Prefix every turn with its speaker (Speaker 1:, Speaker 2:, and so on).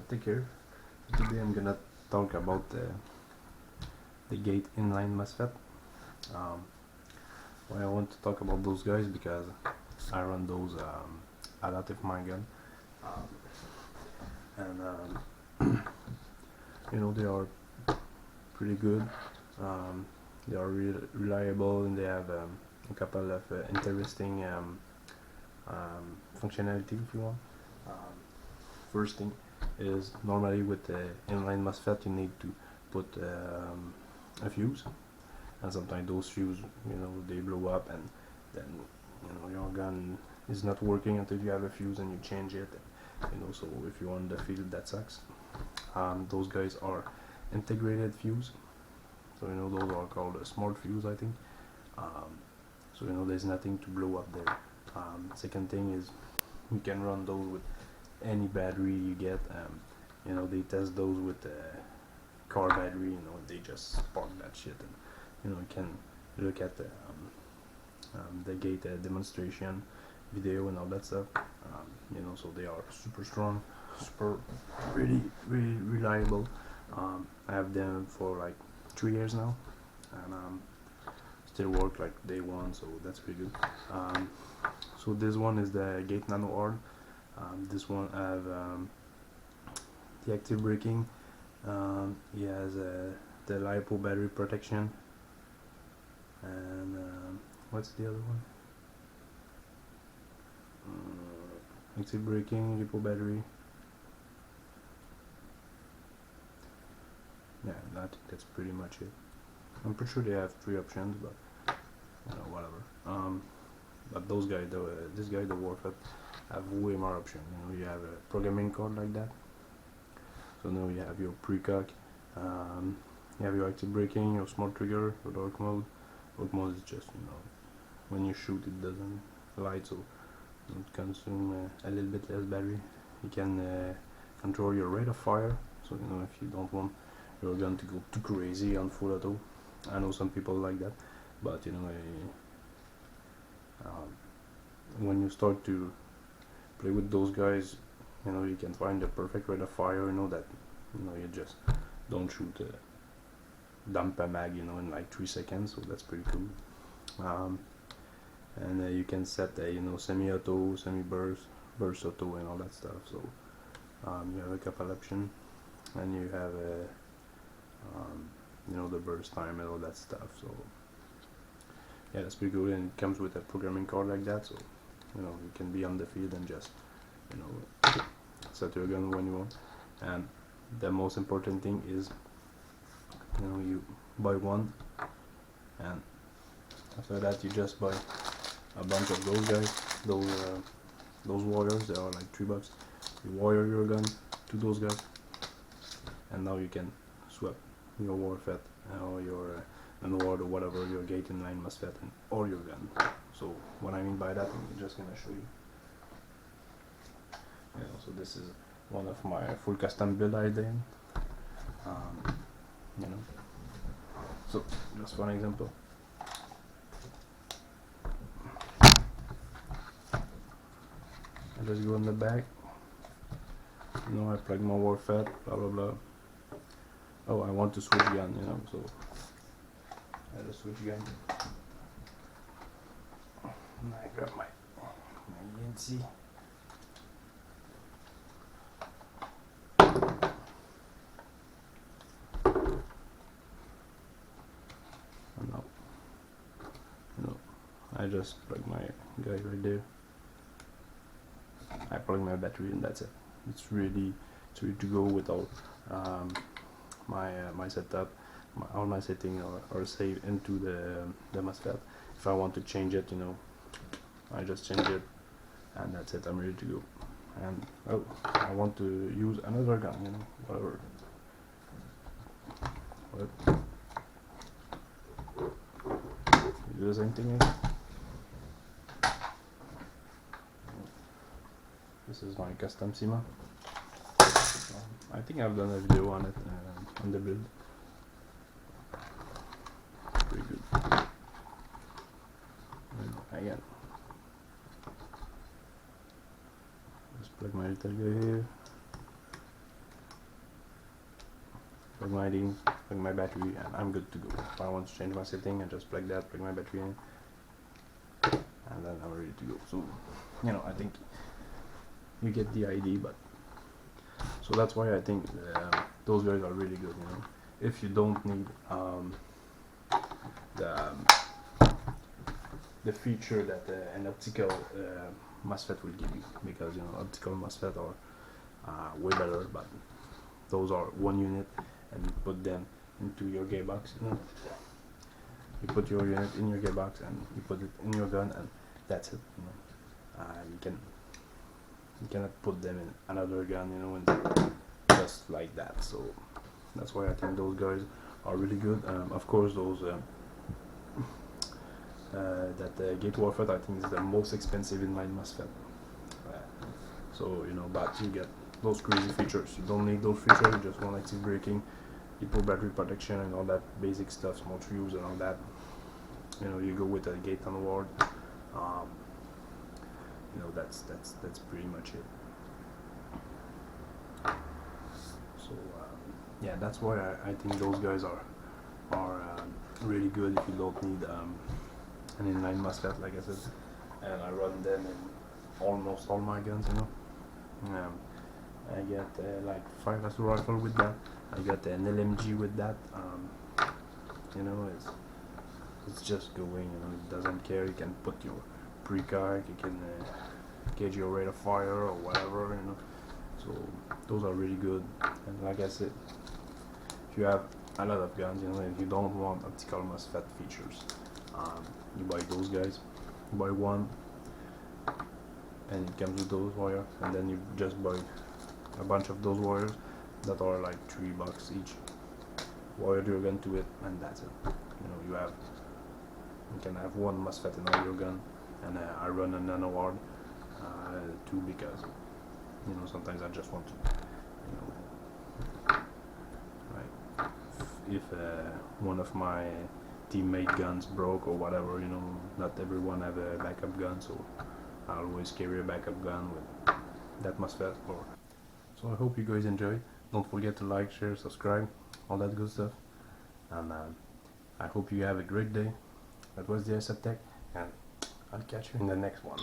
Speaker 1: AIRSOFTEK here. Today I'm gonna talk about the gate inline MOSFET. Why I want to talk about those guys because I run those a lot of my gun, and you know, they are pretty good. They are reliable, and they have a couple of interesting functionality if you want. First thing is, normally with the inline MOSFET you need to put a fuse, and sometimes those fuse, you know, they blow up, and then, you know, your gun is not working until you have a fuse and you change it, you know. So if you want the field, that sucks. Those guys are integrated fuse, so you know, those are called a smart fuse, I think. So you know, there's nothing to blow up there. Second thing is, you can run those with any battery you get. You know, they test those with a car battery, you know, they just spark that shit, and you know, you can look at the gate demonstration video and all that stuff. You know, so they are super strong, super really reliable. I have them for like 3 years now, and still work like day one, so that's pretty good. So this one is the gate nanohard. This one have the active braking. He has the LiPo battery protection, and what's the other one? Active braking, LiPo battery. Yeah, I think that's pretty much it. I'm pretty sure they have 3 options, but you know, whatever. But those guys, this guy, the warfet, have way more options. You know, you have a programming card like that. So now you have your precock, you have your active braking, your smart trigger, your dark mode. Dark mode is just, you know, when you shoot it doesn't light, so it consumes a little bit less battery. You can control your rate of fire, so you know, if you don't want your gun to go too crazy on full auto. I know some people like that, but you know, when you start to play with those guys, you know, you can find the perfect rate of fire, you know, that, you know, you just don't shoot dump a mag, you know, in like 3 seconds, so that's pretty cool. And you can set a, you know, semi-auto, semi-burst, burst auto, and all that stuff. So you have a couple options, and you have a you know, the burst time and all that stuff. So yeah, that's pretty good, and it comes with a programming card like that, so you know, you can be on the field and just, you know, set your gun when you want. And the most important thing is, you know, you buy one, and after that you just buy a bunch of those guys, those wires. They are like $3. You wire your gun to those guys, and now you can swap your warfet or your nanohard or whatever, your gate inline MOSFET, and or your gun. So what I mean by that, I'm just gonna show you. You know, so this is one of my full custom build I did. You know, so just one example. I just go in the back. You know, I plug my warfet, blah blah blah. Oh, I want to switch gun, you know, so I just switch gun. And I grab my ENC. And now, you know, I just plug my guy right there. I plug my battery, and that's it. It's ready to go without my setup. All my settings are saved into the MOSFET. If I want to change it, you know, I just change it, and that's it. I'm ready to go. And oh, I want to use another gun, you know, whatever. What? You do the same thing here. This is my custom SEMA. I think I've done a video on it, on the build. Pretty good. And again, just plug my little guy here. plug my ID, plug my battery, and I'm good to go. If I want to change my setting, I just plug that, plug my battery in, and then I'm ready to go. So, you know, I think you get the idea, but so that's why I think those guys are really good. You know, if you don't need the feature that an optical MOSFET will give you, because you know optical MOSFET are way better, but those are one unit, and you put them into your gearbox. You know, you put your unit in your gearbox and you put it in your gun, and that's it. You know, you cannot put them in another gun. You know, and just like that. So that's why I think those guys are really good. Of course, those gate warfet I think is the most expensive inline MOSFET. So you know, but you get those crazy features. You don't need those features. You just want active braking, equal battery protection, and all that basic stuff, small fuse and all that. You know, you go with a gate nanohard. You know, that's pretty much it. So yeah, that's why I think those guys are really good if you don't need an inline MOSFET, like I said. And I run them in almost all my guns. You know, I get like 5 assault rifle with that. I got an LMG with that. You know, it's just going. You know, it doesn't care. You can put your precog. You can gauge your rate of fire or whatever. You know, so those are really good. And like I said, if you have a lot of guns, you know, if you don't want optical MOSFET features, you buy those guys. You buy one, and it comes with those wires, and then you just buy a bunch of those wires that are like $3 each. Wire your gun to it, and that's it. You know, you can have one MOSFET in all your gun, and I run a nanohard too, because you know sometimes I just want to, you know, like if one of my teammate guns broke or whatever, you know, not everyone have a backup gun, so I always carry a backup gun with that MOSFET. So I hope you guys enjoyed. Don't forget to like, share, subscribe, all that good stuff, and I hope you have a great day. That was the AIRSOFTEK, and I'll catch you in the next one.